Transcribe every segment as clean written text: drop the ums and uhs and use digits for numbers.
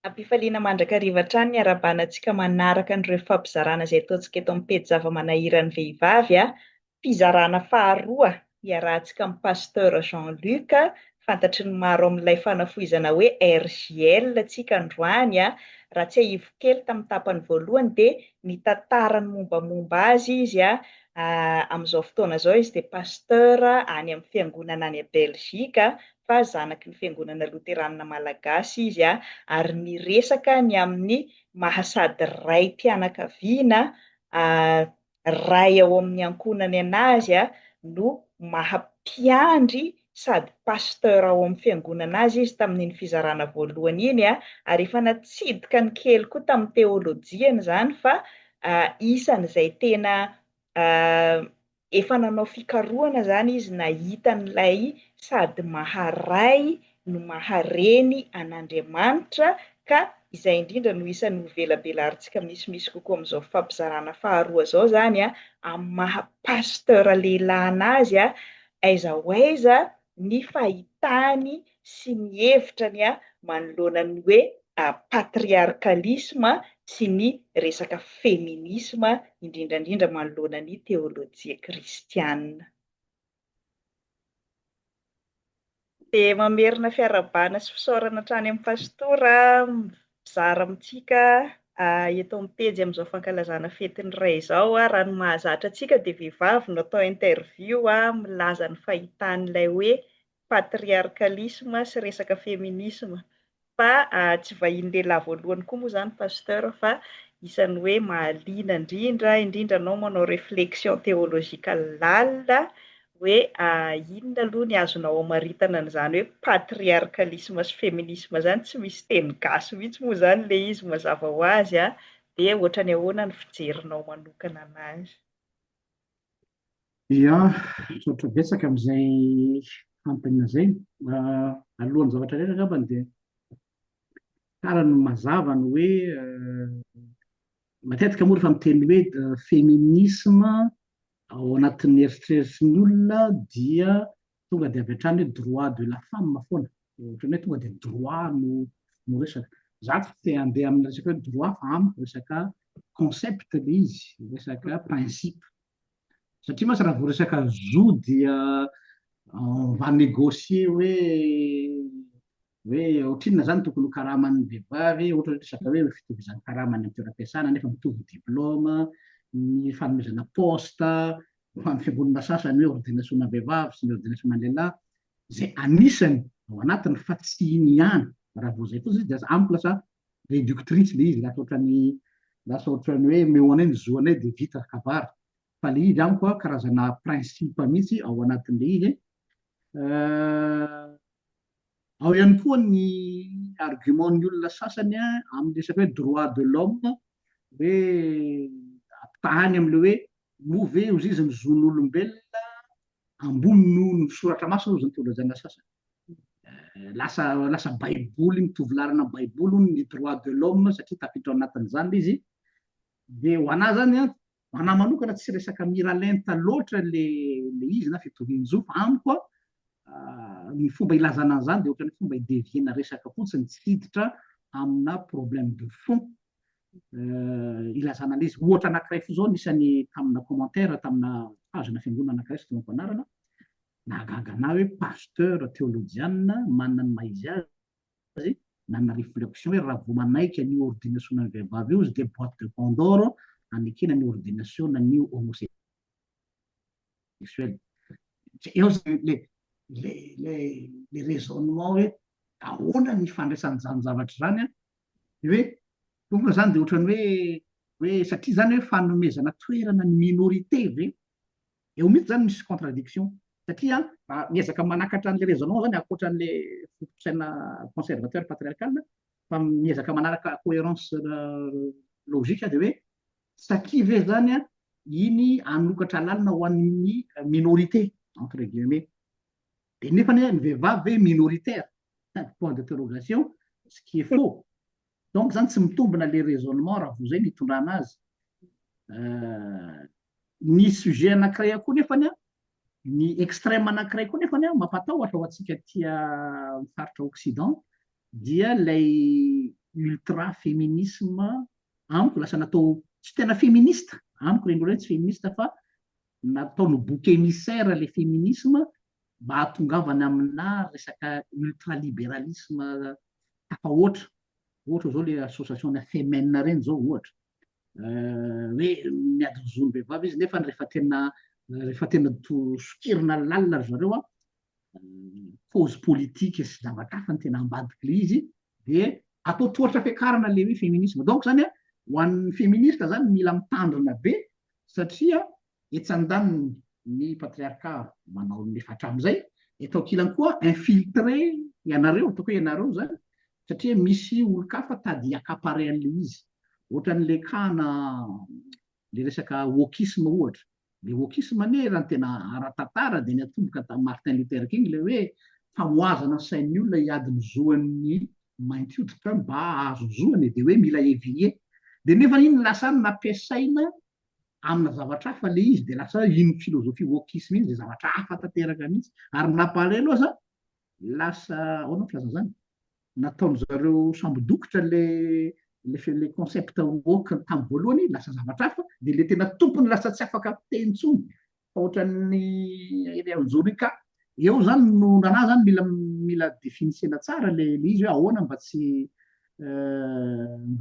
Ampifaliana mandrakariva hatrany ny arabanantsika manaraka an'ireo fampizarana izay ataontsika eto amin'ny pejy zava-manahirany vehivavy a. Fizarana faharoa iarahantsika amin'ny pasteur Jean-Luc, fantatry ny maro amin'ilay fanafoizana hoe RJL tsika androany a. Raha tsy haivo kely tamin'ny tapany voalohany dia ny tantarany mombamomba azy izy a. Amin'izao fotoana izao izy dia pasteur any amin'ny fiangonana any Belzika, fa zanaky ny fiangonana loterana malagasy izy a, ary niresaka ny amin'ny mahasady raim-pianakaviana ray ao amin'ny ankonany anazy no mahampiandry sady pasteur ao amin'ny fiangonana azy izy tamin'iny fizarana voalohany iny ary efa natsidika ny kely koa tamin'ny teolojiany izany fa isan'izay tena efa nanao fikarohana izany izy nahita an'ilay sady maharay no mahareny an'Andriamanitra, ka izay indrindra no isan'ny novelabelarintsika misimisy kokoa amin'izao fampizarana faharoa izao izany amin'ny maha-pasteur lehilahy anazy aiza ho aiza ny fahitany sy ny hevitrany manoloana ny hoe patriarkalisma sy ny resaka féminisme, indrindrandrindra manoloana ny teolojia kristianina. Dia mamerina fiarabana sy fisaorana hatrany amin'ny pastora mizara amintsika eto amin'ny pejy amin'izao fankalazana fetin'ny iray izao raha ny mahazatra antsika dia vehivavy no atao interview milaza ny fahitan'ilay hoe patriarkalisme sy resaka féminisme, fa tsy vahiny lehilahy voalohany koa moa izany pasteur fa isan'ny hoe mahaliana indrindra anao manao réflexion théologique lalina hoe inona aloha ny azonao amaritana an'izany hoe patriarkalisme sy féminisme izany, tsy misy teny gasy mihitsy moa izany ilay izy mazava ho azy dia ohatrany ahoana ny fijerinao manokana anazy? Ia, misaotra betsaka amin'izay fanontaniana izay. Alohan'ny zavatra rehetra angambany dia tsara ny mazava ny hoe matetika moa rehefa miteny hoe féminisme ao anatin'ny eritreritry ny olona dia tonga dia avy hatrany hoe droit de la femme foana, ohatran'ny hoe tonga dia droit no resaka. Za tsy handeha amin'ny resaka hoe droit fa amiko resaka concept ilay izy, resaka principe. Satria mantsy raha vao resaka zo dia va négocier hoe ohatrinona izany tokony ho karaman'ny vehivavy, ohatra hoe resaka hoe fitovizan'ny karamany amin'ny toeram-piasana nefa mitovy diplôma, ny fanomezana posta ho an'ny fiangonana sasany hoe ordination-na vehivavy sy ny ordination-na lehilahy, izay anisany ao anatiny fa tsy iny ihany. Raha vao izay fotsiny izy dia amiko lasa réductrice ilay izy, lasa ohatran'ny hoe meo anay ny zo anay dia vita kabary. Fa ilay izy amiko karazana principe mihitsy ao anatin'ilay izy. Ao ihany koa ny argument'ny olona sasany amin'ny resaka hoe droit de l'homme, hoe tany amin'ilay hoe moa ve ozy izy ny zon'olombelona ambony noho ny soratra masina ozy ny teolojana sasany. Lasa baiboly mitovy lalana amin'ny baiboly ny droit de l'homme satria tafiditra ao anatin'izany izy. Dia ho anahy zany ho anahy manokana tsy resaka miralenta loatra le izy na fitovian-jo, fa amiko ny fomba ilazana an'izany dia ohatran'ny fomba hideviana resaka fotsiny, tsy hiditra amina problème de fond ilazana an'izy. Ohatra anankiray fo izao nisany tamina commentaire tamina pagena fiangonana anankiray sy taonako anarana, nahagaga anahy hoe pasteur théologienne manana ny maizy azy nanana réflexion hoe raha vao manaiky ny ordination na vehivavy io izy dia boîte de Pandore anekena ny ordination na ny homosexuel. Eo le raisonnement hoe ahoana ny fandraisan'izany zavatra izany hoe tompona izany dia ohatran'ny hoe satria izany hoe fanomezana toerana ny minorité ve, eo mihitsy zany misy contradiction. Satria miezaka manakatra an'ilay raisonnement zany ankoatran'ilay fotosaina conservateur patriarcal, fa miezaka manaraka cohérence logique dia hoe satria ve zany iny anokatra lalina ho an'ny minorité entre guillemets. Dia nefa ny vehivavy ve minoritaire, point d'interrogation, ce qui est faux. Donc zany tsy mitombina le raisonnement raha vao zay nitondrana azy. Ny sujet anankiray koa nefany ny extrême anankiray koa nefany mampatahotra ho antsika tia faritra Occident dia ilay ultra féminisme amiko lasa natao tsy tena féministe amiko reny hoe tsy féministe fa natao no bouc émissaire le féminisme mba hahatongavana amina resaka ultralibéralisme hafa ohatra zao le association na femen reny zao ohatra hoe miady zony vehivavy izy nefa rehefa tena sokirina lalina zareo a cause politique sy zavatra hafa ny tena ambadiky le izy de atao tohatra fiakarana le hoe féminisme donc zany a ho an'ny féministe zany mila mitandrina be satria etsandaniny ny patriarcat manao nefa hatram'izay eto ankilany koa infiltré ianareo ataoko hoe ianareo zany satria misy olo-kafa tady hiakapare an'le izy ohatran'le kana le resaka wokisme ohatra le wokisme ane raha ny tena ara-tantara de niatomboka tamin'ny Martin Luther King le hoe famoazana ny sain'ny olona hiady ny zoan'ny mainty hoditra mba ahazo zoany de hoe mila éveiller de nefa iny lasa ny nampiasaina amina zavatra hafa le izy de lasa iny filozofia wokisme iny de zavatra hafa tanteraka mihitsy ary nampalelo aza lasa ahoana filaza zany nataony zareo sambo dokotra le concept woke tamin'ny voalohany lasa zavatra hafa de le tena tompony lasa tsy afaka tentsony fa ohatran'ny amijory ka eo zany no nana zany mila définissena tsara le izy hoe ahoana mba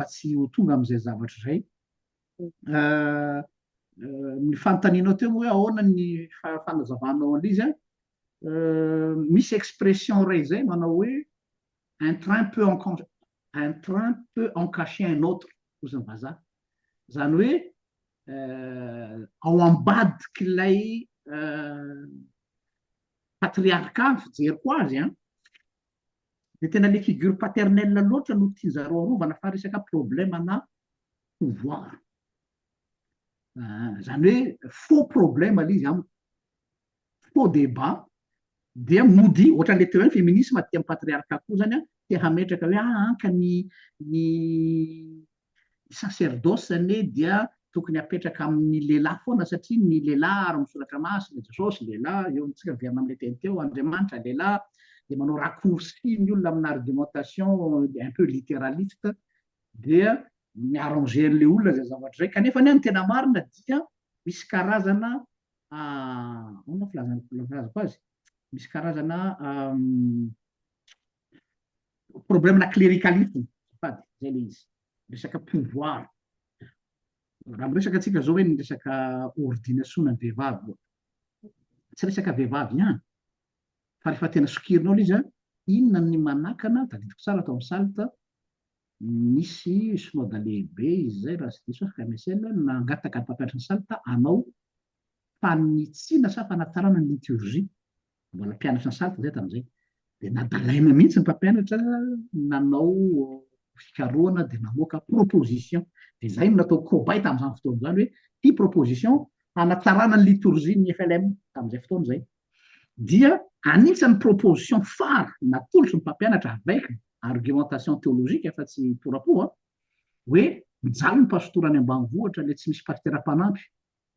tsy ho tonga am'izay zavatra zay ny fanontanianao teo hoe ahoana ny fanazavanao an'izy a misy expression ray zay manao hoe un train peut en cacher un autre ozy ny vazaha zany hoe ao ambadiky ilay patriarcat fijeriko azy a de tena le figure paternelle loatra no tianjareo arovana fa resaka problème na pouvoir zany hoe faux problème le izy amiko faux débat dia mody ohatran'le teo hoe féminisme ty amin'ny patriarcat koa zany a tia hametraka hoe anka ny sacerdoce ane dia tokony apetraka amin'ny lehilahy foana satria ny lehilahy ary misoratra masina jesosy lehilahy eo ntsika verina am'le teny teo andriamanitra lehilahy de manao raccourci ny olona amin'ny argumentation un peu littéraliste dia miarranger an'le olona zay zavatra zay kanefa ny any tena marina dia misy karazana ona filaza ko azy misy karazana problème na cléricalisme fady zay le izy resaka pouvoir raha miresaka atsika zao hoe ny resaka ordination ny vehivavy tsy resaka vehivavy ihany fa rehefa tena sokirinao le izy a inona ny manakana tadidiko tsara atao amin'ny salta misy synoda lehibe izy zay raha sy diso afaka MSL nangataka ny mpampianatra ny salta anao fanitsina sa fanatarana ny liturgie mbola mpianatra ny salta zay tamin'izay de nadalaina mihitsy ny mpampianatra nanao fikaroana de namoaka proposition de zay no natao kobay tamin'izany fotoana zany hoe ty proposition hanatarana ny liturgie ny FLM tamin'izay fotoana zay dia anisan'ny proposition phare natolotry ny mpampianatra avec argumentation théologique efa tsy torapo hoe mijaly ny pastorany ambanivohitra le tsy misy pastera mpanampy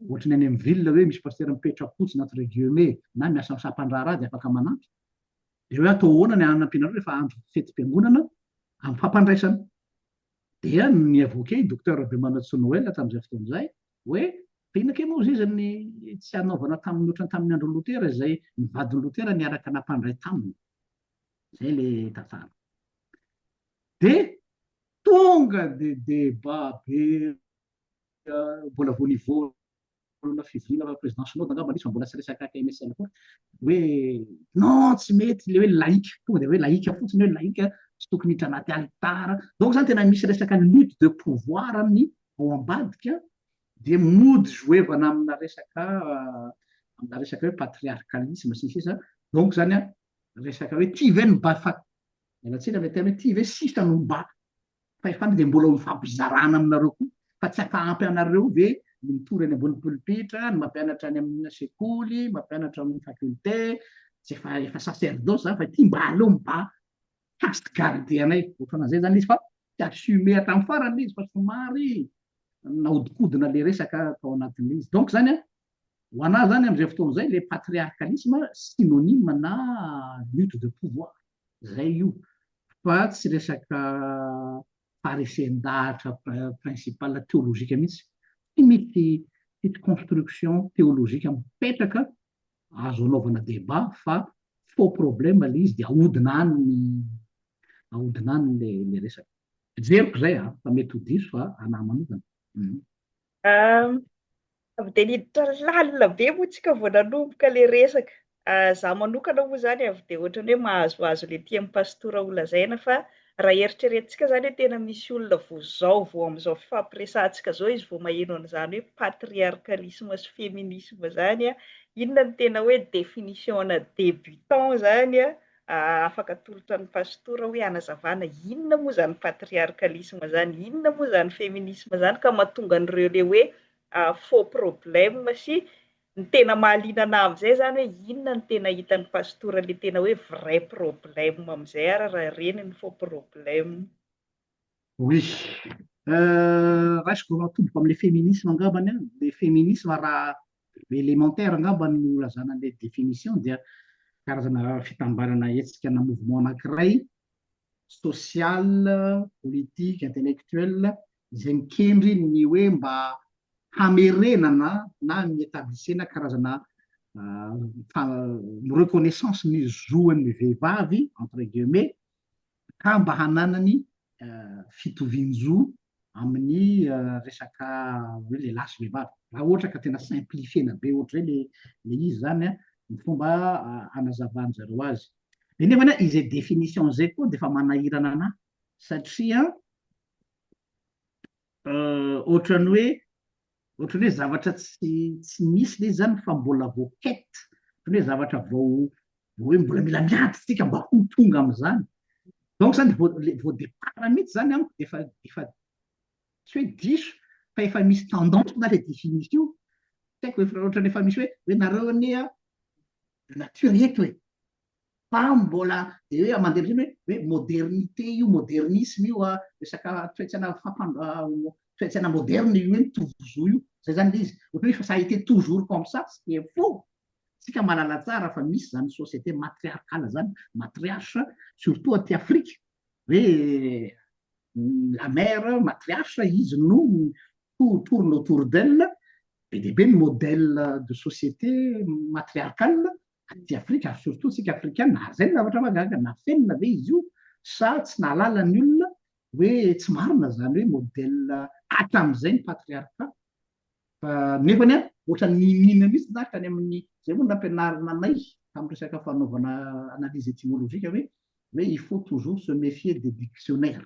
ohatra ny any amin'ny ville hoe misy pastera mipetrapotsy entre guillemets na miasa misampandrarady afaka manampy de hoe atao ahoana ny anampianareo rehefa andro fety-piangonana amin'ny fampandraisana dia ny avoqué docteur Bemanatso Noël tamin'izay fotoana zay hoe inona ke moa izy ny tsy anaovana tamin'ny ohatrany tamin'ny andro Lotera zay nivadiny Lotera niaraka nampandray taminy zay le tantara de tonga de débat be mbola vonivona fivina fa président Sinode angamba nisy fa mbola tsy resaka MSL koa hoe non tsy mety le hoe laïque tonga de hoe laïque fotsiny hoe laïque tsy tokony hiditra anaty altara donc zany tena misy resaka lutte de pouvoir amin'ny ao ambadika de mody joevana amina resaka hoe patriarcalisme sy ny sisa donc zany a resaka hoe ty ve no bafa elatsika le tena hoe ty ve sisa no mba fa efany de mbola mifampizarana aminareo koa fa tsy afahampy anareo ve ny mitory any ambony pulpitra ny mampianatra any amin'ny sekoly mampianatra amin'ny faculté tsy efa sacerdoce zany fa ty mba aleo mba caste gardé anay ohatran'izay zany izy fa tsy assumer hatramin'ny farany izy fa somary nahodinkodina le resaka tao anatin'le izy donc zany a ho anahy zany am'izay fotoana zay le patriarcalisme synonyme na lutte de pouvoir zay io fa tsy resaka farisendahatra principal théologika mihitsy. Tsy misy construction théologika mipetraka azo anaovana débat fa faux problème le izy dia ahodina any le resaka. Jeriko zay fa mety ho diso fa anahy manokana. Avy dia niditra lalina be moa tsika vao nanomboka le resaka. Zaho manokana moa zany avy dia ohatran'ny hoe mahazoazo le tia amin'ny pastora ho lazaina fa raha eritreretintsika zany hoe tena misy olona vao amin'izao fifampiresantsika zao izy vao maheno an'izany hoe patriarkalisme sy féminisme zany inona no tena hoe définition ana débutant zany afaka atolotra ny pastora hoe anazavana inona moa zany patriarkalisme zany, inona moa zany féminisme zany ka mahatonga an'ireo le hoe faux problème sy ny tena mahaliana anahy amin'izay zany hoe inona ny tena hitan'ny pastora le tena hoe vrai problème amin'izay raha reny ny faux problème. Oui. Raisiko tomboka amin'le féminisme angambany le féminisme raha élémentaire angambany no lazana an'ilay définition dia karazana fitambarana hetsika mouvement anankiray social, politique, intellectuel izay mikendry ny hoe mba hamerenana na miétablisena karazana reconnaissance ny zoan'ny vehivavy entre guillemets ka mba hananany fitovian-jo amin'ny resaka hoe lehilahy sy vehivavy raha ohatra ka tena simplifiena be ohatra zay le izy zany ny fomba anazavany zareo azy. De nefany izay définition zay koa de efa manahirana anahy satria ohatran'ny hoe zavatra tsy misy le zany fa mbola voakety ohatran'ny hoe zavatra vao hoe mbola mila miaditsika mba ho tonga am'izany. Donc zany vao départ mihitsy zany amiko efa tsy hoe diso fa efa misy tendance na le définition tsy haiko ohatran'ny efa misy hoe nareo anie nature eto hoe fa mbola de hoe mandeha am'zany hoe modernité io modernisme io resaka toetsaina moderne io hoe mitovy zo io zay zany le izy ohatran'ny hoe ça a été toujours comme ça c'est faux. Tsika malala tsara fa misy zany société matriarcale zany matriarche surtout aty Afrique hoe la mère matriarche izy no tourne autour d'elle be de be ny modèle de société matriarcale aty Afrique surtout tsika africaine na zay ny zavatra mahagaga na fenina ve izy io sa tsy nahalala ny olona hoe tsy marina zany hoe modèle hatramin'izay ny patriarcat fa nefany ohatran'ny mihina mihitsy na tany amin'ny zay moa nampianarina anay tamin'ny resaka fanaovana analyse étymologique hoe il faut toujours se méfier des dictionnaires.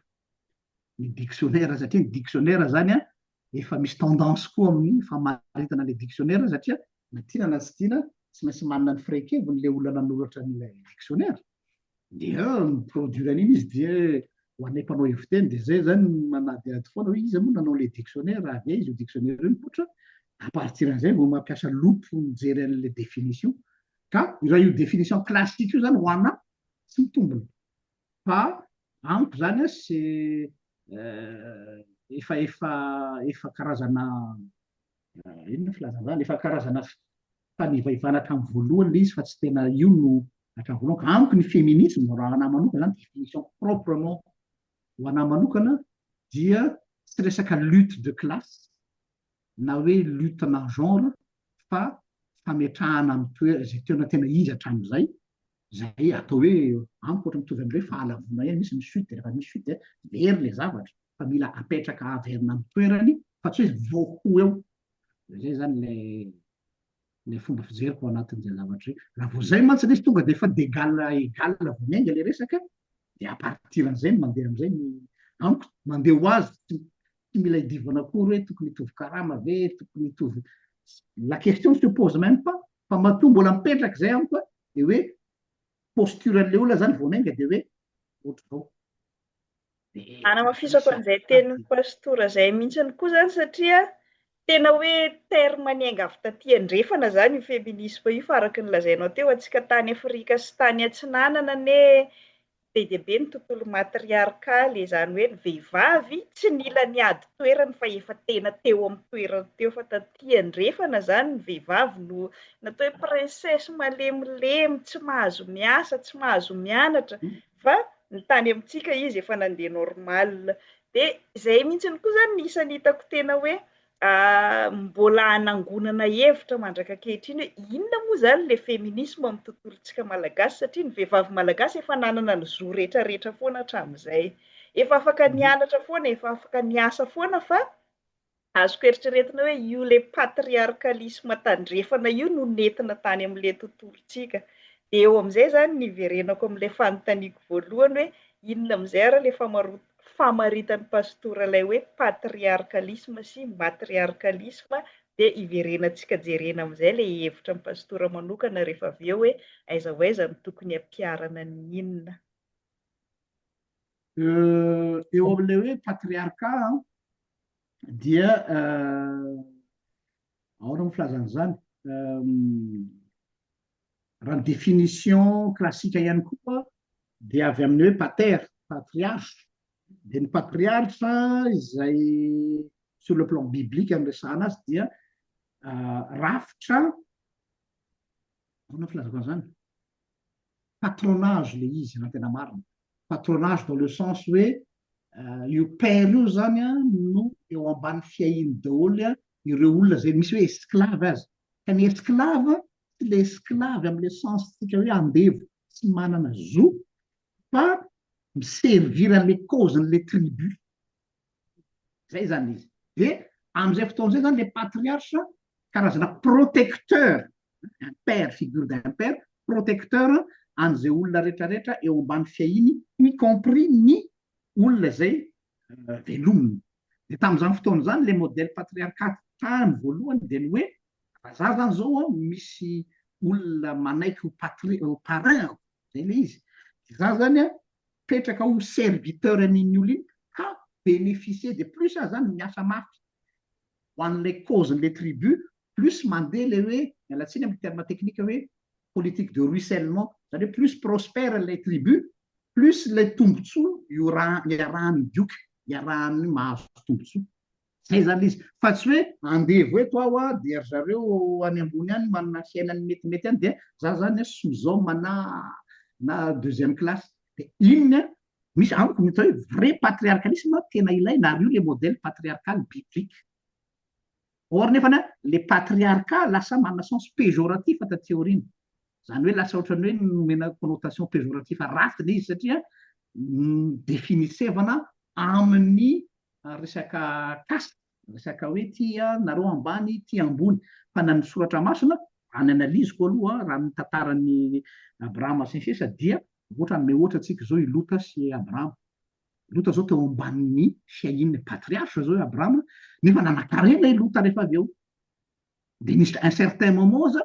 Ny dictionnaire satria ny dictionnaire zany efa misy tendance koa amin'ny famaritana le dictionnaire satria na tiana na tsy tiana tsy maintsy manana ny firaikeviny le olona nanoratra n'ilay dictionnaire dia miproduire an'iny izy dia ho anay mpanao heviteny de zay zany manady ady foana hoe izy moa nanao le dictionnaire avy izy io dictionnaire io potra à partir an'izay vao mampiasa loupe mijery an'le définition ka raha io définition classique io zany ho anahy tsy mitombona fa amiko zany c'est efa karazana inona filazana zany efa karazana fanivaivana hatramin'ny voalohany le izy fa tsy tena io no hatramin'ny voalohany ka amiko ny féminisme raha anahy manokana zany définition proprement ho anahy manokana dia tsy resaka lutte de classe na hoe lutte na genre fa fametrahana amin'ny zay tena izy hatramin'izay zay atao hoe amiko ohatra mitovy amin'ireo fahalavona ihany misy ny chute rehefa misy chute very le zavatra fa mila apetraka averina amin'ny toerany fa tsy hoe voaho eo zay zany le fomba fijeriko anatin'izay zavatra io raha vao zay mantsy le izy tonga de efa d'égal à égal vao miainga le resaka de à partir an'izay mandeha am'izay amiko mandeha ho azy tsy mila hidivana akory hoe tokony hitovy karama ve tokony hitovy la question se pose même pas fa matoa mbola mipetraka zay amiko de hoe posturan'le olona zany vao miainga de hoe ohatra zao. Anamafisako an'izay tenin'ny pastora zay mihitsiny koa zany satria tena hoe terme niainga avy taty andrefana zany io féminisme io fa araka ny lazainao teo antsika tany Afrika sy tany Atsinanana ane be dia be ny tontolo matriarkaly izany hoe ny vehivavy tsy mila niady toerany fa efa tena teo amin'ny toerany teo fa taty andrefana zany ny vehivavy no natao hoe princesse malemilemy tsy mahazo miasa tsy mahazo mianatra fa ny tany amintsika izy efa nandeha normal. Dia izay mihitsiny koa zany ny isany hitako tena hoe mbola hanangonana hevitra mandraka ankehitriny hoe inona moa zany le féminisme amin'ny tontolontsika malagasy, satria ny vehivavy malagasy efa nanana ny zo rehetrarehetra foana hatramin'izay. Efa afaka nianatra foana, efa afaka niasa foana fa azoko eritreretina hoe io le patriarkalisme tandrefana io no nentina tany amin'le tontolontsika. Dia eo amin'izay zany niverenako amin'ilay fanontaniako voalohany hoe inona amin'izay ara le famaritan'ny pastorailay hoe patriarkalisme sy matriarkalisme, dia iverenantsika jerena amin'izay le hevitra ny pastora manokana rehefa avy eo hoe aiza ho aiza no tokony hampiarana ny inona. Eo amin'ilay hoe patriarka dia ahora mifilazan'izany raha ny définition classique ihany koa dia avy amin'ny hoe pater, patriarche. Dia ny patriarche izay sur le plan biblique amresahana azy dia rafitra, ahona filazako an'izany, patronage le izy raha tena marina, patronage dans le sens hoe io père io zany no eo ambany fiahiny daholo ireo olona zay misy hoe esclave azy. Ka ny esclave tsy le esclave amin'le sens tsika hoe andevo tsy manana zo, fa miservir an'le causen'le tribu. Zay zany izy. Dia amin'izay fotoan'izay zany le patriarche karazana protecteur, un père, figure d'un père, protecteur an'izay olona rehetrarehetra eo ambany fiahiny, y compris ny olona zay velominy. Dia tamin'izany fotoana zany le modèle patriarcat tany voalohany dia ny hoe raha za zany zao misy olona manaiky ho parrain, zay le izy. Za zany petraka ho serviteur an'iny olo iny ka bénéficier de plus zany miasa mafy ho an'le causen'le tribu, plus mandeha le hoe mialatsiny amin'ny terme technique hoe politique de ruissellement, zany hoe plus prospère les tribus, plus le tombotsoa iarahany dioka, iarahany mahazo tombotsoa. Zay zany izy. Fa tsy hoe andevo eto aho dia ry zareo any ambony any manana fiainany metimety any dia za zany sous-homme na deuxième classe. Dia inona misy amiko mita hoe vrai patriarkalisme tena ilaina ary io le modèle patriarcal biblique. Or nefana le patriarcat lasa manana sens péjoratif taty aoriana. Zany hoe lasa ohatrany hoe nomena connotation péjoratif rafiny izy satria définissevana amin'ny resaka caste, resaka hoe ty nareo ambany ty ambony. Fa na ny soratra masina any analiziko aloha raha ny tantaran'ny Abrahama sy ny sisa dia ohatra me ohatra tsika zao i Lota sy Abrahama. Lota zao teo ambanin'ny fiahin'ny patriarche zao Abrahama, nefa nanakarena i Lota rehefa avy eo. Dia nisy un certain moment za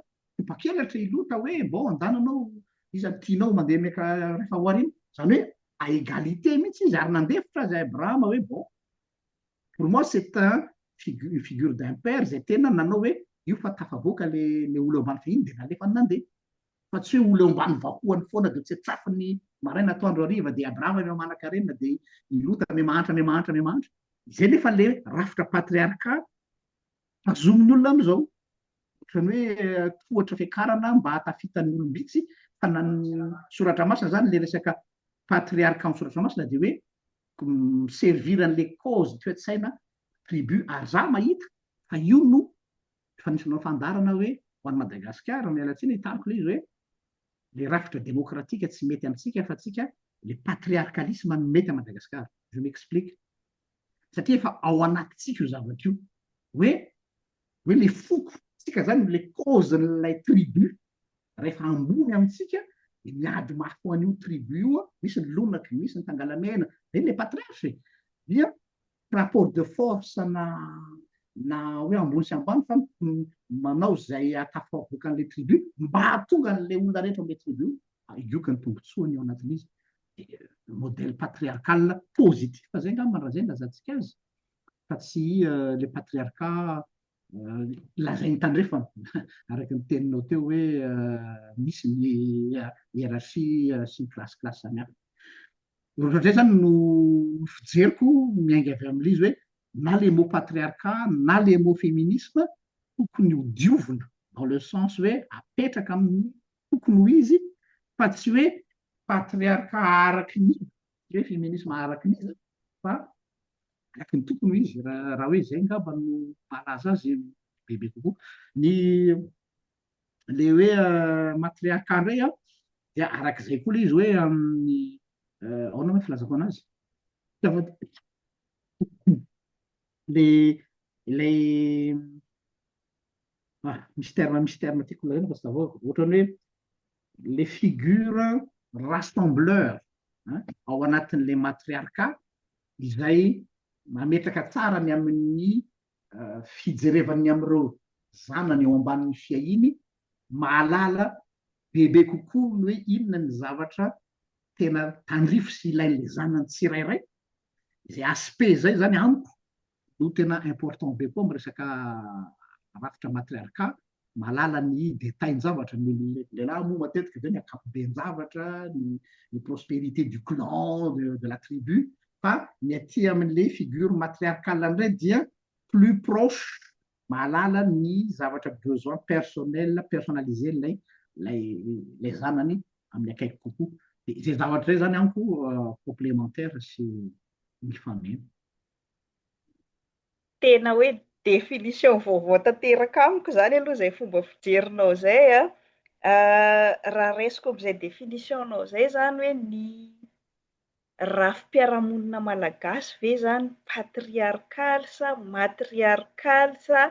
pakelatra i Lota hoe bon andananao iza tianao mandeha meka rehefa ho arina, zany hoe à égalité mihitsy izy ary nandefitra azy Abrahama hoe bon pour moi c'est un figure d'un père zay tena nanao hoe io fa tafavoaka le olo ambany fihiny dia nalefa nandeha. Fa tsy hoe olo ambany vahoany foana dia tsy tsafiny maraina atoandro hariva dia Abrahama me manan-karena dia i Lota me mahantra. Izay nefa le rafitra patriarcat azomin'ny olona amin'izao. Ohatrany hoe tohatra fiakarana mba hatafitan'ny olombitsy, fa na ny soratra masina zany le resaka patriarcat amin'ny soratra masina dia hoe servir an'le cause toe-tsaina tribu. Ary za mahita fa io no fa nisinao fandarana hoe ho an'ny Madagasikara mialatsiny hitariko le izy hoe le rafitra démocratique tsy mety amintsika fa tsika le patriarkalisme no mety à Madagasikara. Je m'explique. Satria efa ao anatitsika io zavatra io hoe le foko tsika zany le causen'ilay tribu rehefa ambony amintsika dia miady mafy ho an'io tribu io, misy ny lonaky, misy ny tangalamena, zay le patriarche. Dia rapport de force na hoe ambony sy ambany fa manao zay atafavoaka an'le tribu mba hahatonga an'le olona rehetra amin'le tribu ioka ny tombotsoany eo anatin'izy. Modèle patriarcal positif zay ngamba raha zay lazantsika azy, fa tsy le patriarcat lazainy tandrefana araka ny teninao teo hoe misy ny hiérarchie sy ny classe samihafa. Ohatrandray zany no fijeriko miainga avy amin'izy hoe na le mot patriarcat na le mot féminisme tokony ho diovina dans le sens hoe apetraka amin'ny tokony ho izy, fa tsy hoe patriarcat araky ny hoe féminisme araky n'izy fa araky ny tompony izy raha hoe zay ngamba no malaza azy bebe kokoa ny le hoe matriarka indray a dia arak'izay koa le izy hoe amin'ny aona hoe filazako anazy le misy terme tiako lazaina fa tsy tavaoko ohatran'ny hoe les figures rassembleurs ao anatin'le matriarka izay mametraka tsara ny amin'ny fijerevany amin'ireo zanany eo ambanin'ny fiahiny mahalala bebe kokoa ny hoe inona ny zavatra tena tandrifo sy ilain'le zanany tsirairay izay aspect zay zany amiko no tena important be koa am'resaka rafitra matriarka mahalala ny détail-n-javatra lehilahy moa matetika zay ny akapoben-javatra ny prospérité du clan de la tribu fa ny aty amin'le figure matriarkale indray dia plus proche mahalala ny zavatra besoin personnel personnalisé lay zanany amin'ny akaiky kokoa de zay zavatra zay zany amiko complémentaire sy mifameno tena hoe definition vaovao tanteraka amiko zany aloha zay fomba fijerinao zay raha resiko am'izay definitionnao zay zany hoe ny rafim-piarahamonina malagasy ve zany patriarkaly sa matriarkaly sa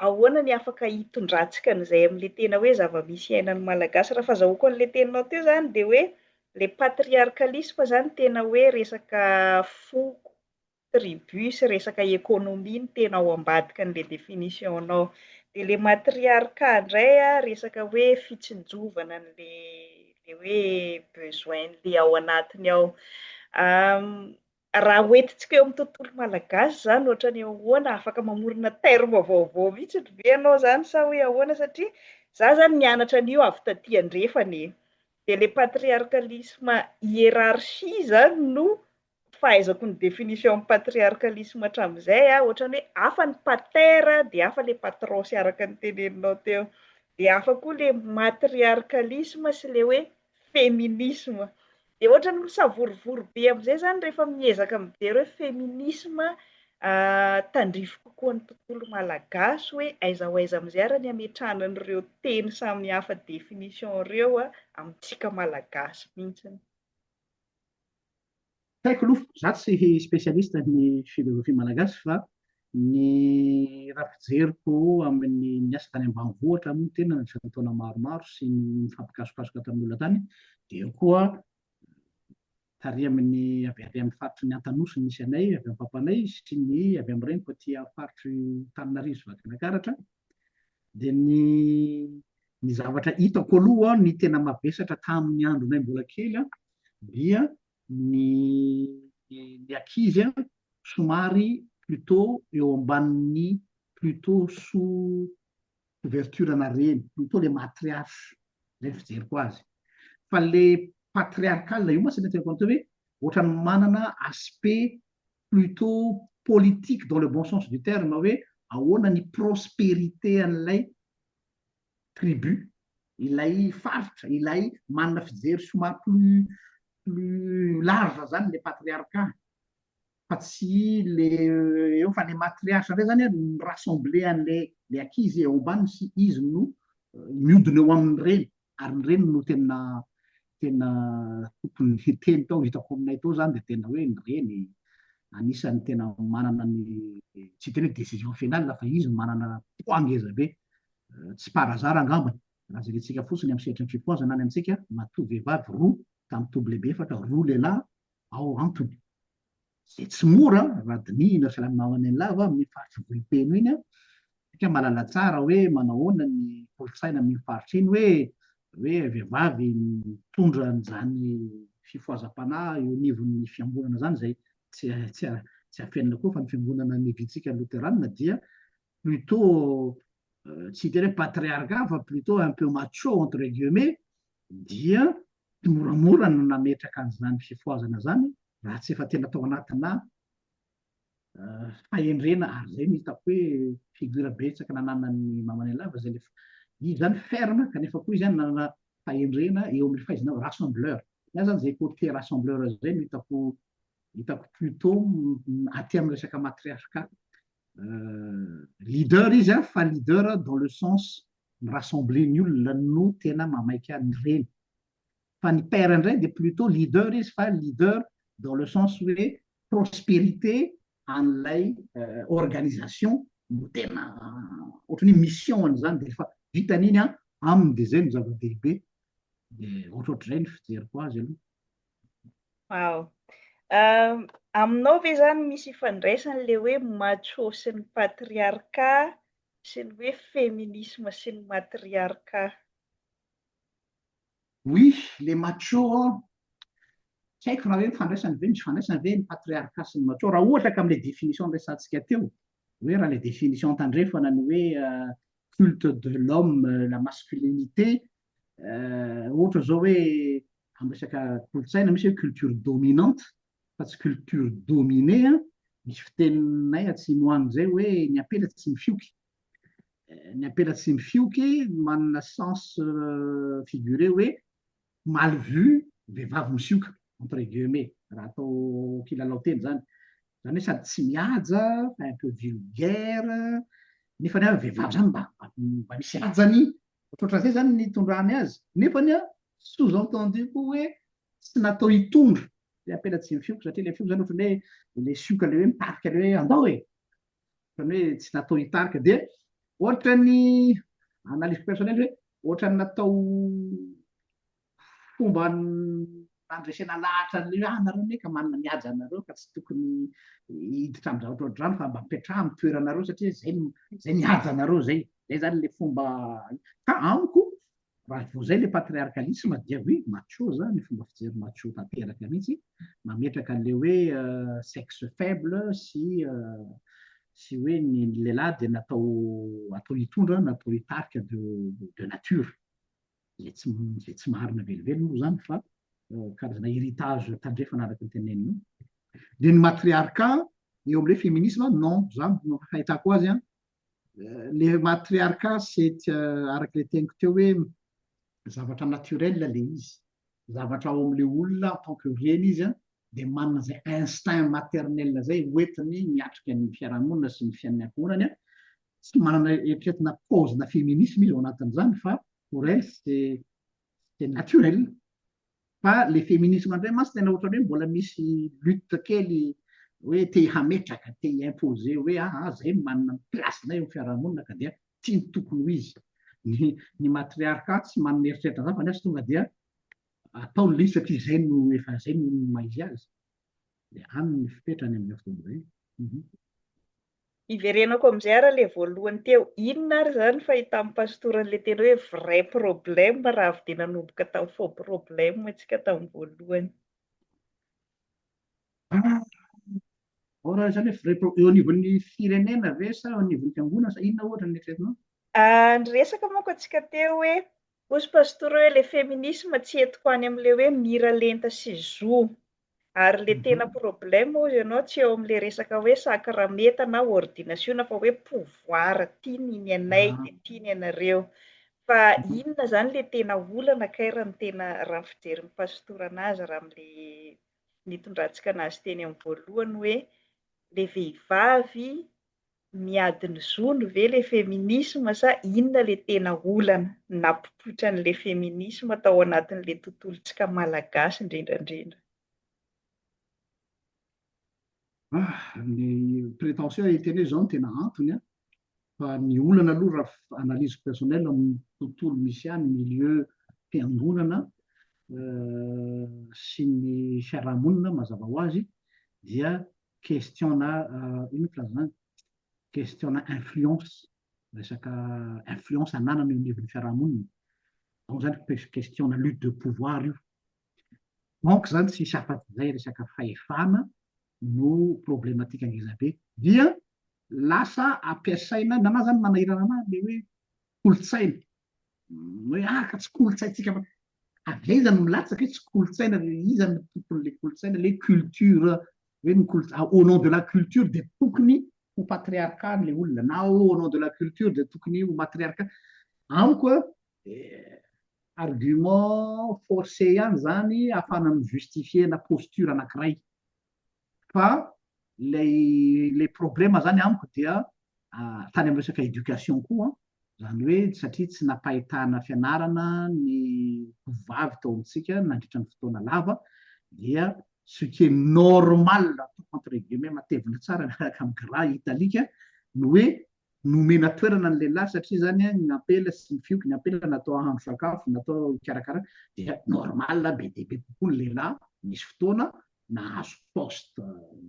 ahoana ny afaka hitondrantsika an'izay amin'le tena hoe zava-misy iainan'ny malagasy raha fahazahoako an'le teninao teo zany de hoe le patriarkalisme zany tena hoe resaka foko tribu sy resaka ekônomia ny tena ao ambadika an'le definition-nao de le matriarka indray resaka hoe fitsinjovana an'le hoe besoin-le ao anatiny ao raha hoentintsika eo amin'ny tontolo malagasy zany ohatra ny ahoana afaka mamorona terme vaovao mihitsy ve ianao zany sa hoe ahoana satria za zany nianatra an'io avy taty andrefana de le patriarkalisme hiérarchie zany no fahaizako ny definition patriarkalisme hatramin'izay ohatran'ny hoe hafa ny pater de hafa le patron sy araka ny teneninao teo de hafa koa le matriarkalisme sy le hoe féminisme de ohatrany misavorivory be am'izay zany rehefa miezaka mijery hoe féminisme tandrifo kokoa ny tontolo malagasy hoe aiza ho aiza am'izay ara ny ametrahanan'ireo teny samy hafa definition ireo amintsika malagasy mihitsiny haiko aloha za tsy spécialiste ny philosophie malagasy fa ny raha fijeriko amin'ny niasa tany ambanivohitra moa tena nisaka taona maromaro sy ny mifampikasokasoka tamin'ny olona tany de eo koa tary amin'ny avy amin'ny faritry ny Antanosy nisy anay avy amin'ny papanay sy ny avy amin'ny reniko aty faritry Taninarivo sy Vakinakaratra de ny zavatra hitako aloha ny tena mavesatra tamin'ny andronay mbola kely dia ny ankizy somary plutôt eo ambanin'ny plutôt sous couverture na reny plutôt le matriarche zay fijeriko azy fa le patriarkale io moa sy tena hoe ohatrany manana aspect plutôt politique dans le bon sens du terme hoe ahoana ny prospérité an'ilay tribu ilay faritra ilay manana fijery somary plus large zany le patriarka fa tsy le eo fa le matriarche ndray zany rassembler an'le ankizy eo ambany sy izy no miodina eo amin'ny reny ary ny reny no tena tokony teny tao hitako aminay tao zany de tena hoe ny reny anisan'ny tena manana ny tsy tena hoe décision finale fa izy manana poids ngeza be tsy parazara angambany raha jerentsika fotsiny amin'ny sehatry ny fipoazana any amintsika matoa vehivavy roa tamin'ny toby lehibe efatra roa lehilahy ao antony zay tsy mora raha dinihina salamina lava amin'ny faritry vohipeno iny satria malala tsara hoe manahoana ny kolotsaina amin'ny faritra iny hoe vehivavy mitondra an'izany fifoazam-panahy eo anivon'ny fiangonana zany zay tsy afenina koa fa ny fiangonana nevitsika loterana dia plutôt tsy tena hoe patriarcat fa plutôt un peu macho entre guillemets dia tsy moramora no nametraka an'izany fifoazana zany raha tsy efa tena tao anatina fahendrena ary zay no hitako hoe figura betsaka nananany mamany lava zay le izy zany ferme kanefa koa izy zany nanana fahendrena eo amin'ny fahaizana rassembleur Na zany zay côté rassembleur zay no hitako plutôt aty amin'ny resaka matriarcat. Leader izy a, fa leader dans le sens rassembler ny olona no tena mamaika an'ireny. Fa ny père indray dia plutôt leader izy, fa leader dans le sens hoe prospérité an'ilay organisation no tena ohatran'ny mission zany, dia efa vitan'iny a aminy dia zay no zava-dehibe. Dia ohatrohatr'izay ny fijeriko azy aloha. Wow. Aminao ve zany misy ifandraisany le hoe macho sy ny patriarcat sy ny hoe féminisme sy ny matriarcat? Oui, les macho, tsy haiko raha hoe mifandraisany ve, misy fandraisany ve ny patriarcat sy ny macho, raha ohatra ka amin'ilay définition resantsika teo, hoe raha ilay définition tandrefana ny hoe culte de l'homme, la masculinité, ohatra zao hoe amin'ny resaka kolontsaina misy hoe culture dominante fa tsy culture dominée. Misy fiteninay atsimoany zay hoe ny apela tsy mifioky. Ny apela tsy mifioky manana sens figuré hoe mal vu vehivavy misioka entre guillemets, raha atao kilalao teny zany. Zany hoe sady tsy mihaja, fa un peu vulgaire, nefa ny vehivavy zany mba misy hajany, ohatrohatran'izay zany ny itondrany azy. Nefa ny sous-entendu koa hoe tsy natao hitondra le apela tsy mifioky, satria le fioky zany ohatran'ny hoe le sioka le hoe mitarika le hoe andao e, ohatran'ny hoe tsy natao hitarika. Dia ohatra ny analyse personnelle hoe ohatra ny natao fomba nandresena lahatra an'le hoe nareo ne ka manana mihaja anareo ka tsy tokony hiditra amin'ny zavatra ohatr'izany fa mba mipetraha amin'ny toeranareo satria zay mihaja anareo zay. Zay zany le fomba. Ka amiko raha vao zay le patriarcalisme dia oui, macho zany fomba fijery macho tanteraka mihitsy, mametraka an'le hoe sexe faible sy hoe ny lehilahy dia atao hitondra, natao hitarika de nature. Zay tsy marina velively moa zany fa karazana héritage tandrefana araka ny tenenina. Dia ny matriarcat eo amin'ilay féminisme, non, zany no fahitako azy a, le matriarcat c'est araka le teniko teo hoe zavatra naturel le izy, zavatra ao amin'le olona en tant que reny izy a, dia manana zay instinct maternel zay hoentiny miatrika ny fiarahamonina sy ny fiainany ankohonany a. Tsy manana eritreretina paozina féminisme izy ao anatin'izany, fa pour elle c'est naturel. Fa le féminisme indray mantsy tena ohatran'ny hoe mbola misy lutte kely hoe te hametraka, te imposer hoe zay manana placenay eo fiarahamonina ka dia tiany tokony ho izy. Ny matriarcat tsy manana eritreretina zany fa nefa tonga dia ataony le izy satria zay no efa zay no maizy azy. Dia any ny fipetrany amin'ny fotoana izay. Iverenako amin'izay ara le voalohany teo, inona ary zany fahita amin'ny pastoran'le tena hoe vrai problème raha avy dia nanomboka tamin'ny faux problème antsika tamin'ny voalohany? Raha zany hoe vrai eo anivon'ny firenena ve sa eo anivon'ny fiangonana sa inona ohatra ny eritreretinao? Niresaka manko antsika teo hoe hozy pastora hoe le féminisme tsy entiko any amin'le hoe mira lenta sy zo, ary le tena problème hozy ianao tsy eo amin'le resaka hoe sakrameta na ordination fa hoe pouvoir, tiany anay dia tiany anareo. Fa inona zany le tena olana kaira ny tena raha ny fijerin'ny pastora anazy raha amin'le nitondrantsika anazy teny amin'ny voalohany hoe le vehivavy miadiny zono ve le féminisme sa inona le tena olana nampipoitra an'le féminisme tao anatin'le tontolontsika malagasy indrindrandrindra? Ny prétention hiteny hoe zao no tena antony a, fa ny olana aloha raha analyse personnel amin'ny tontolo misy any milieu fiangonana sy ny fiarahamonina mazava ho azy dia questionna ino filazana, questionna influence, resaka influence ananana eo anivon'ny fiarahamonina. Donc zany questionna lutte de pouvoir io. Donc zany tsy misy afa-tsy zay resaka fahefana no problématique angezabe, dia lasa ampiasaina na zany manahirana anazy le hoe kolotsaina, hoe ka tsy kolotsaintsika fa avezany milatsaka hoe tsy kolotsaina, iza ny tompon'le kolotsaina, le culture hoe au nom de la culture dia tokony ho patriarcat le olona, na au nom de la culture dia tokony ho matriarcat. Amiko argument forcé ihany zany ahafana mijustifiena posture anankiray fa lay problema zany amiko dia tany amin'ny resaka éducation koa zany hoe satria tsy napahitana fianarana ny tovavy tao amintsika nandritra ny fotoana lava dia ce qui est normal entre guillemets matevina tsara miaraka amin'ny gras italika no hoe nomena toerana ny lehilahy satria zany ny ampela sy ny fioky ny ampela natao ahandro sakafo natao karakara dia normal be dia be kokoa ny lehilahy misy fotoana nahazo poste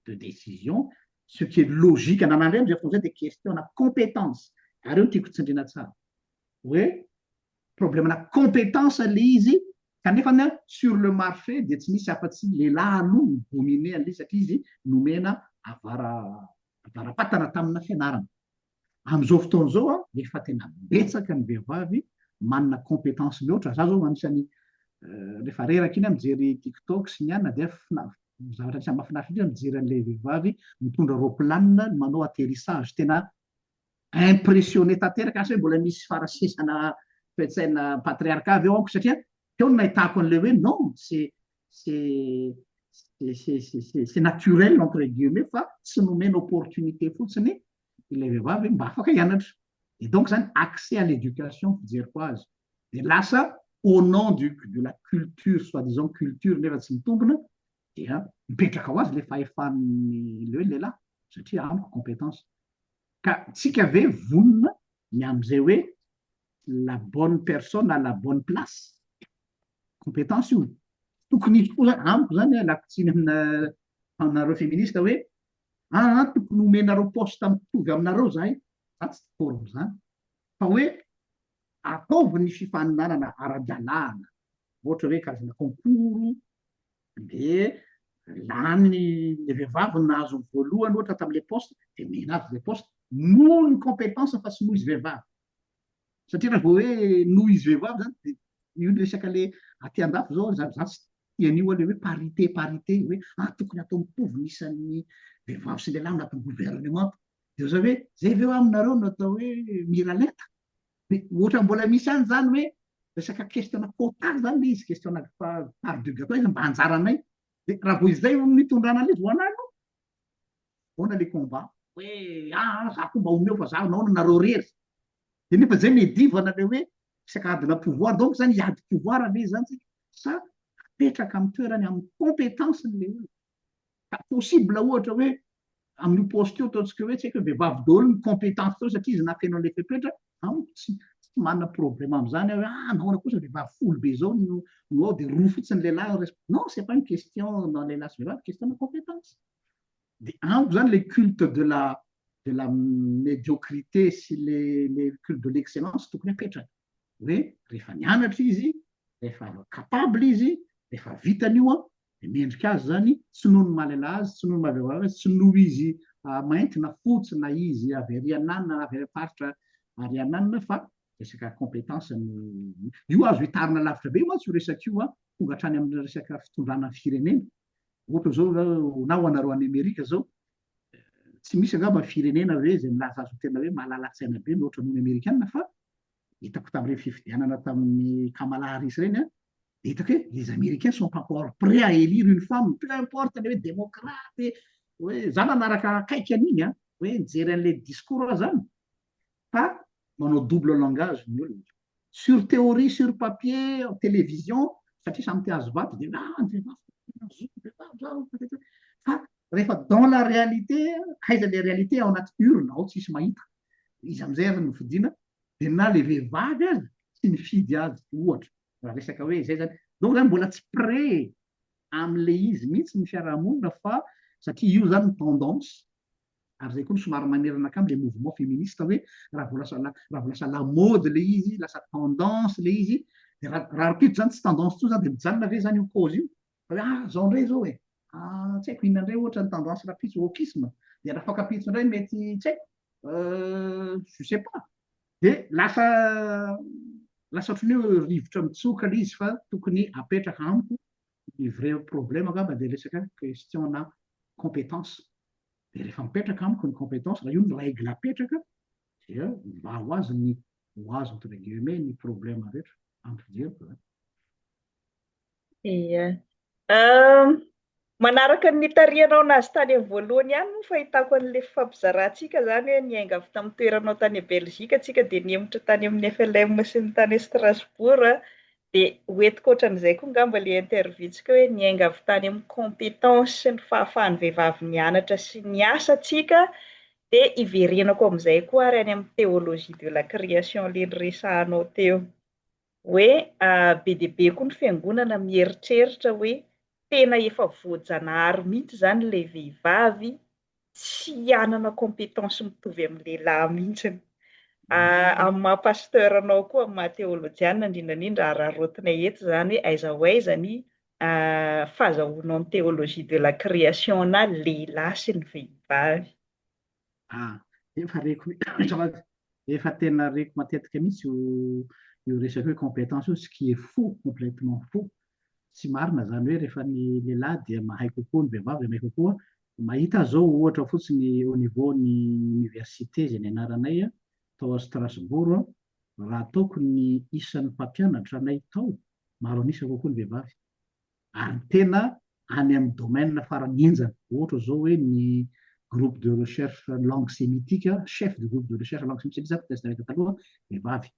de décision ce qui est logique nanandreny zay fo zay dia question na compétence ary eo no tiako tsindriana tsara hoe problème na compétence le izy kanefa sur le marché dia tsy misy afa-tsy lehilahy aloha midomine an'ilay satria izy nomena avaram-patana tamina fianarana amin'izao fotoana izao efa tena betsaka ny vehivavy manana compétence mihoatra za zao anisany rehefa reraka iny mijery tiktok sy ny anona dia zavatra tsy mahafinaritra indrindra mijery an'ilay vehivavy mitondra roplanina manao atterrissage tena impressionné tanteraka asa hoe mbola misy farasesana toe-tsaina patriarcat avy eo amiko satria teo no nahitako an'ilay hoe non c'est naturel entre guillemets fa tsy nomena opportunité fotsiny ilay vehivavy mba afaka hianatra et donc zany accès à l'éducation fijeriko azy de lasa au nom de la culture soi-disant culture nefa tsy mitombona dia mipetraka ho azy le fahefan'ny le hoe lehilahy satria amiko compétence ka tsika ve vonona ny am'izay hoe la bonne personne à la bonne place compétence io tokony izy koa zany amiko zany alakotsiny aminareo féministe hoe tokony omenareo poste mitovy aminareo zahay za tsy forme zany fa hoe ataovy ny fifaninanana ara-dalàna ohatra hoe karazana concours de lany le vehivavy nahazo voalohany ohatra tam'le poste de mena azy le poste noho ny compétence fa tsy noho izy vehivavy satria raha vao hoe noho izy vehivavy zany de io ny resaka le aty andafo zao za tsy tian'io le hoe parité hoe tokony atao mitovy nisan'ny vehivavy sy lehilahy anatin'ny gouvernement de za hoe zay veo aminareo natao hoe miraleta de ohatra mbola misy any zany hoe resaka questionna quota zany le izy questionna part de gâteau izy mba anjaranay de raha vao izay mitondrana le voanay no ona le combat hoe za koa mba omeo fa za naona nareo rery de nefa zay medivana le hoe resaka adina pouvoir donc zany hiady pouvoir le izy zany tsika sa apetraka amin'ny toerany amin'ny compétence le olo possible ohatra hoe amin'ny poste io ataontsika hoe tsy haiko hoe vehivavy daholo ny compétence tao satria izy nafeno an'le fepetra tsy manana problème am'izany hoe naona kosa vehivavy folo be zao no ao de roa fotsiny lehilahy non c'est pas une question dans lehilahy sy vehivavy question de compétence de amiko zany le culte de la médiocrité sy le culte de l'excellence tokony apetraka hoe rehefa nianatra izy rehefa capable izy rehefa vitan'io de mendrika azy zany tsy noho ny mahalela azy tsy noho ny mahavehivavy azy tsy noho izy mainty na fotsy na izy avy ariananina avy faritra ariananina fa resaka compétence io azo hitarina lavitra be mantsy io resaka io tonga hatrany amin'ny resaka fitondrana firenena ohatra zao na ho anareo any Amerika zao tsy misy angamba firenena hoe zay milaza azo tena hoe mahalala-tsaina be mihoatra nohony amerikanina fa hitako tamin'ireny fifidianana tamin'ny Kamala Harris reny hitako hoe les américains sont encore prêts à élire une femme peu importe le hoe démocrate hoe za nanaraka akaiky an'iny hoe nijery an'le discours zany fa manao double langage ny olona sur théorie sur papier télévision satria samy te azo vaty de fa rehefa dans la réalité aiza le réalité ao anaty urne ao tsisy mahita izy am'izay ary nyfidina de na le vehivavy azy tsy mifidy azy ohatra raha resaka hoe zay zany donc zany mbola tsy prêt am'le izy mihitsy ny fiarahamonina fa satria io zany tendance ary zay koa ny somary manerana akamy le mouvement féministe hoe raha vao lasa la mode le izy lasa tendance le izy de raha ripito zany tsy tendance to zany de mijanona ve zany io cause io hoe zao ndray zao tsy haiko inona indray ohatra ny tendance rapitso wokisme de raha fakapitso indray mety tsy haiko je sais pas de lasa otrany hoe rivotra mitsoka le izy fa tokony apetraka amiko ny vrai problème angamba de resaka question na compétence de rehefa mipetraka amiko ny compétence raha io ny règle apetraka dia mba ho azy entre guillemets ny problème rehetra ampidiriko Ia. Am, Manaraka ny tarihanao nazy tany amin'ny voalohany ihany no fahitako an'ilay fampizarantsika zany hoe niainga avy tamin'ny toeranao tany Belzika antsika dia niematra tany amin'ny FLM sy ny tany Strasbourg dia hoentiko ohatran'izay koa ngamba ilay interview-ntsika hoe niainga avy tany amin'ny compétence sy ny fahafahan'ny vehivavy nianatra sy niasa antsika dia iverenako amin'izay koa ary any amin'ny théologie de la création ilay niresahanao teo. Hoe be dia be koa ny fiangonana mieritreritra hoe tena efa voajanahary mihitsy zany ilay vehivavy tsy hanana compétence mitovy amin'ny lehilahy mihitsy. Amin'ny maha pasteur anao koa amin'ny maha théologiana indrindrandrindra ary rarotinay eto zany hoe aiza ho aiza ny fahazahoana ny théologie de la création na lehilahy sy ny vehivavy. Efa reko efa tena reko matetika mihitsy io resaka hoe compétence io, ce qui est faux, complètement faux. Tsy marina zany hoe rehefa ny lehilahy dia mahay kokoa ny vehivavy mahay kokoa. Mahita zao ohatra fotsiny au niveau ny université izay nianaranay tao a Strasbourg, raha ataoko ny isan'ny mpampianatra anay tao, maro anisa kokoa ny vehivavy. Ary tena any amin'ny domaine farany enjana, ohatra zao hoe ny groupe de recherche langue sémitique, chef du groupe de recherche langue sémitique zany testament taloha vehivavy.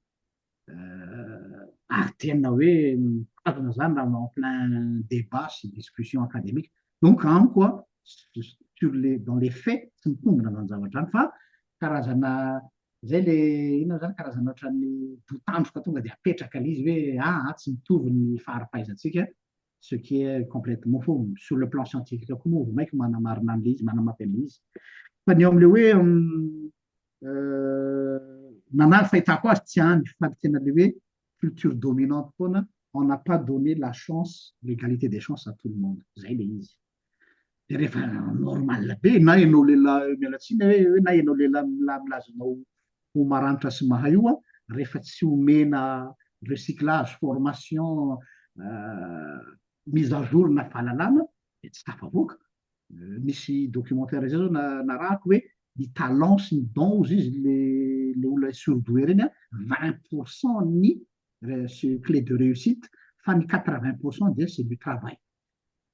Ary tena hoe mitazona zany raha en plein débat sy discussion académique. Donc amiko sur les dans les faits tsy mitombina zany zavatra zany fa karazana zay le inona zany karazana ohatran'ny dotandroka tonga dia apetraka le izy hoe tsy mitovy ny faharipaizantsika, ce qui est complètement faux sur le plan scientifique koa moa vao mainka manamarina an'le izy manamafy an'le izy fa ny ao am'le hoe nanahy fahitako azy tsy any fa tena le hoe culture dominante foana, on n'a pas donné la chance, l'égalité des chances à tout le monde. Zay le izy. Dia rehefa normal be na ianao lehilahy mialatsiny hoe na ianao lehilahy milazonao ho maranitra sy mahay io rehefa tsy omena recyclage, formation, mise à jour na fahalalana dia tsy tafavoaka. Misy documentaire zay zao narahako hoe ny talent sy ny don ozy izy le olona surdoué reny 20% ny clé de réussite fa ny 80% dia c'est du travail.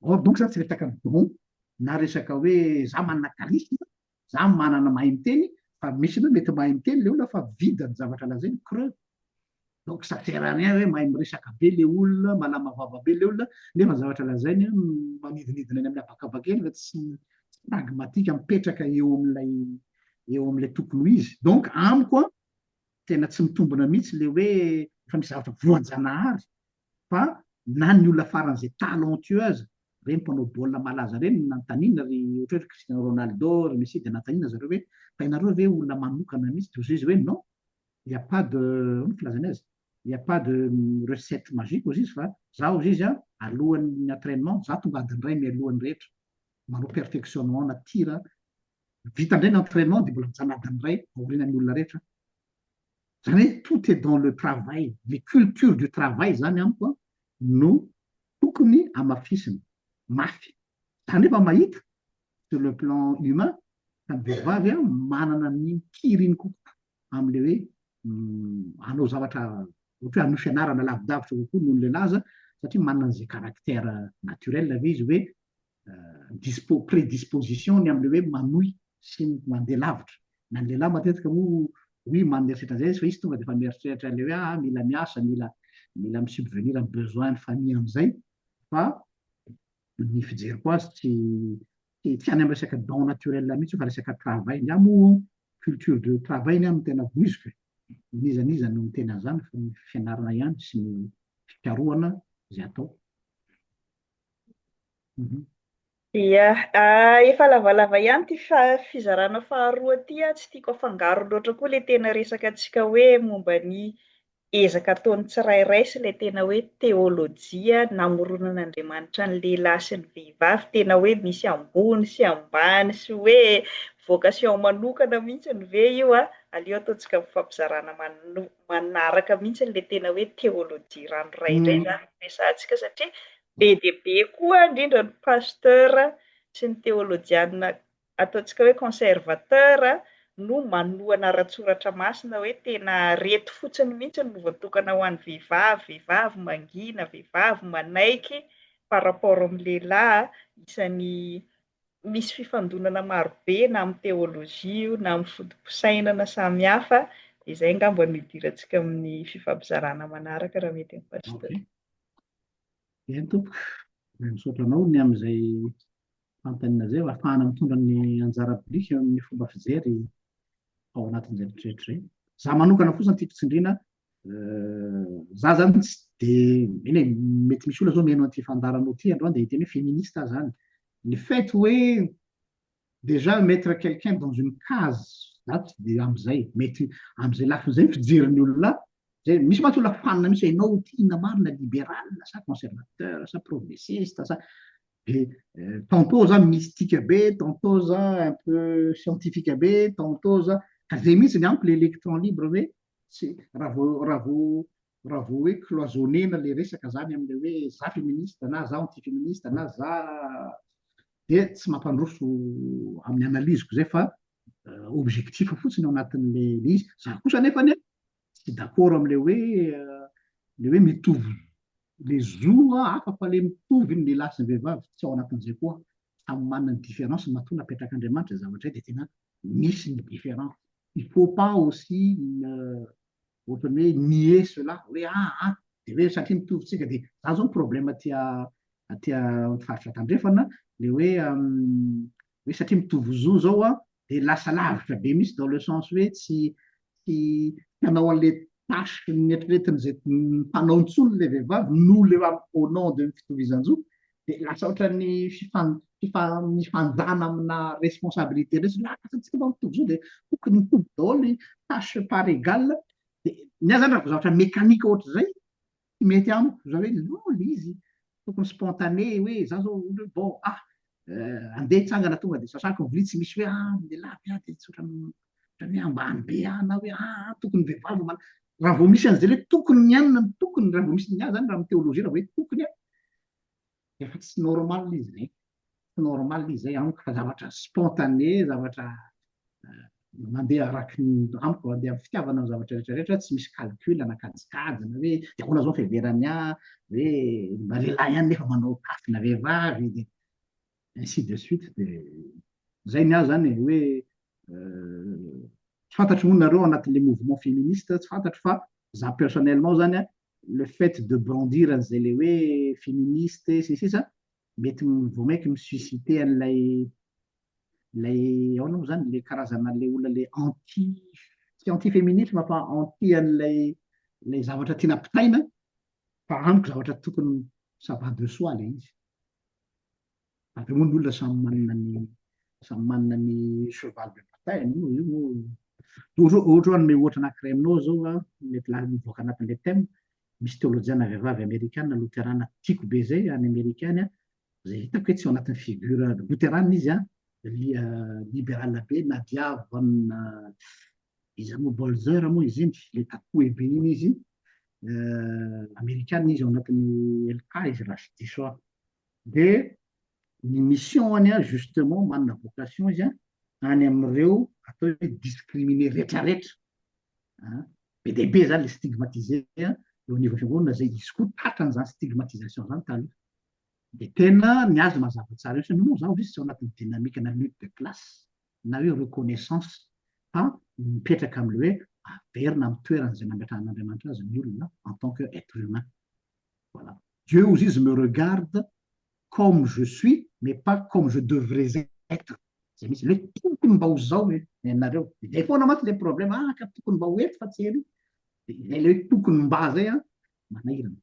Or donc zany tsy resaka don na resaka hoe za manana charisme, za manana mahay miteny, fa misy aloha mety mahay miteny le olona fa vida ny zavatra lazainy creux. Donc ça sert à rien hoe mahay miresaka be le olona, malama vava be le olona, nefa ny zavatra lazainy manidinidina any amin'ny habakabaka eny fa tsy pragmatique mipetraka eo amin'ilay tokony ho izy. Donc amiko tena tsy mitombina mihitsy le hoe efa misy zavatra voajanahary fa na ny olona faran'izay talentueuse reny mpanao baolina malaza reny nantanina ry ohatra hoe Cristiano Ronaldo, ry Messi dia nantanina zareo hoe fa ianareo ve olona manokana mihitsy dia izy hoe non, il n'y a pas de filazana azy, il n'y a pas de recette magique ozy izy fa zaho ozy izy alohan'ny entraînement za tonga adiny iray mialohan'ny rehetra manao perfectionnement na tira vita indray ny entraînement dia mbola mijanona adiny iray aorianan'ny olona rehetra. Zany hoe tout est dans le travail, les cultures du travail zany amiko no tokony amafisina mafy. Zany efa mahita sur le plan humain fa ny vehivavy manana ny kiriny kokoa amin'le hoe hanao zavatra ohatra hoe hanao fianarana lavidavitra kokoa noho ny lehilahy satria manana an'izay caractère naturel ve izy hoe prédisposition ny amin'le hoe manohy sy mandeha lavitra. Na ny lehilahy matetika moa oui maneritra zay fa izy tonga dia efa mieritreritra le hoe mila miasa, mila misubvenir amin'ny besoin ny famille amin'izay fa ny fijeriko azy tsy any amin'ny resaka don naturel mihitsy fa resaka travail ny amo culture de travail ny amy tena voiziko nizaniza no miteny an'izany fa ny fianarana ihany sy ny fikarohana zay atao. Ia, efa lavalava ihany ty fizarana faharoa ty tsy tiako afangaro loatra koa le tena resaka antsika hoe momba ny ezaka ataon'ny tsirairay sy le tena hoe teolojia namoronan'Andriamanitra ny lehilahy sy ny vehivavy tena hoe misy ambony sy ambany sy hoe vocation manokana mihitsy ny ve io aleo ataontsika mifampizarana manaraka mihitsy le tena hoe teolojia ranoray indray zany resahantsika satria be dia be koa indrindra ny pasteur sy ny théologiana ataontsika hoe conservateur no manohana ara-tsoratra masina hoe tena reto fotsiny mihitsy no voatokana ho an'ny vehivavy mangina, vehivavy manaiky par rapport amin'ny lehilahy, isan'ny misy fifandonana marobe na amin'ny teôlôjia na amin'ny fotom-pisainana samihafa, dia izay angamba no idirantsika amin'ny fifampizarana manaraka raha mety amin'ny pasteur. Eny tompoko, misaotra anao ny amin'izay fanontaniana izay, ahafahana mitondra ny anjara biriky amin'ny fomba fijery ao anatin'izay rehetrarehetra izay. Za manokana fotsiny tiako tsindriana, za zany tsy dia eny e, mety misy olona zao miheno an'ity fandaranao ity androany dia hiteny hoe féministe zany. Le fait hoe déjà mettre quelqu'un dans une case, za tsy dia amin'izay, mety amin'izay lafin'izay fijerin'ny olona zay misy mantsy olona fanina misy hoe ianao tiana marina libéral sa conservateur sa progressiste sa et tantôt za mystique be, tantôt za un peu scientifique be, tantôt za ka zay mihitsy ny amiko le électron libre hoe tsy raha vao hoe cloisonnena le resaka zany amin'le hoe za féministe na za antiféministe na za dia tsy mampandroso amin'ny analyzeko zay fa objectif fotsiny ao anatin'le izy. Za kosa nefany tsy d'accord amin'le hoe le hoe mitovy le zo hafa fa le mitovy ny lehilahy sy ny vehivavy tsy ao anatin'izay koa, samy manana ny différence mahatonga apetrак'Andriamanitra zavatra dia tena misy ny différence. Il faut pas aussi ohatran'ny hoe nier cela hoe dia hoe satria mitovitsika dia za zao problème aty faritra tandrefana le hoe satria mitovy zo zao dia lasa lavitra be misy dans le sens hoe tsy hanao an'le tasy nieritreretiny zay mpanao intsony le vehivavy no le au nom de fitovizan-jo dia lasa ohatran'ny mifanjana amina responsabilité resy tsika mba mitovy zo dia tokony mitovy daholo tasy par égal. Dia ny zany raha zavatra mékanika ohatra zay mety amiko za hoe no izy tokony spontané hoe za zao bon andeha hitsangana tonga dia sasako ny vily tsy misy hoe lehilahy dia tsy ohatran'ny hoe ambany be na hoe tokony vehivavy raha vao misy an'izay hoe tokony ny anona ny tokony raha vao misy ny zany raha amin'ny teôlôjia raha hoe tokony efa tsy normal izy zay, tsy normal izy zay amiko fa zavatra spontané, zavatra mandeha araky ny amiko andeha amin'ny fitiavana amin'ny zavatra rehetrarehetra, tsy misy calcul na kajikajy na hoe dia ahoana zao fiheverany hoe mba lehilahy ihany nefa manao tafina vehivavy dia ainsi de suite. Dia zay ny ahy zany hoe tsy fantatro moa nareo anatin'le mouvement féministe, tsy fantatro fa za personnellement zany le fait de brandir an'izay le hoe féministe sisa mety vao maiky misuscité an'ilay ao anao zany le karazana le olona le tsy anti-féminisme fa anti an'ilay zavatra tiana pitaina fa amiko zavatra tokony ça va de soi le izy. Avy eo moa ny olona samy manana ny cheval de bataille ohatra hoe ohatra anankiray aminao zao mety mivoaka anatin'ilay thème misy teolojiana vehivavy amerikana luterana tiako be zay any amerikany zay hitako hoe tsy ao anatin'ny figure luterana izy libéral be Nadia von izy moa Bolzer moa izy iny le tatoué be iny izy amerikana izy ao anatin'ny LK izy raha tsy diso aho. Dia ny mission-any justement manana vocation izy any amin'ireo atao hoe discriminer rehetrarehetra be dia be zany le stigmatisé eo niveau fiangonana zay izy koa tatran'izany stigmatisation zany taloha. Dia tena ny azy mazava tsara io no zaho izy tsy ao anatin'ny dynamique na lutte de classe na hoe reconnaissance fa mipetraka amin'le hoe averina amin'ny toerana izay nametrahan'Andriamanitra azy ny olona en tant que être humain. Voilà. Dieu aussi je me regarde comme je suis mais pas comme je devrais être. Zay misy le tokony mba ho zao ianareo dia foana matsy le problème ka tokony mba ho eto fa tsy elo dia le hoe tokony mba zay manahirana.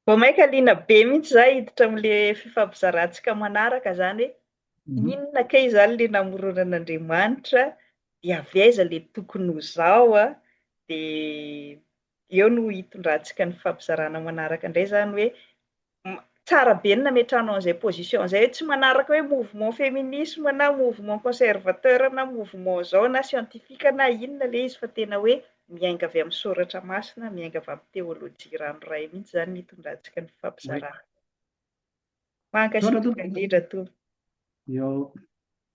Vao maika liana be mihitsy za hiditra amin'le fifampizarantsika manaraka zany hoe inona kay zany le namoronan'Andriamanitra dia avy aiza le tokony ho zao dia eo no hitondrantsika ny fifampizarana manaraka indray zany hoe tsara be ny nametranao an'izay position zay tsy manaraka hoe mouvement féminisme na mouvement conservateur na mouvement zao na scientifique na inona le izy fa tena hoe miainga avy amin'ny soratra masina, miainga avy amin'ny teôlôjia ranoray mihitsy zany ny hitondrantsika ny fifampizarana. Mankasitraka indrindra tompoko.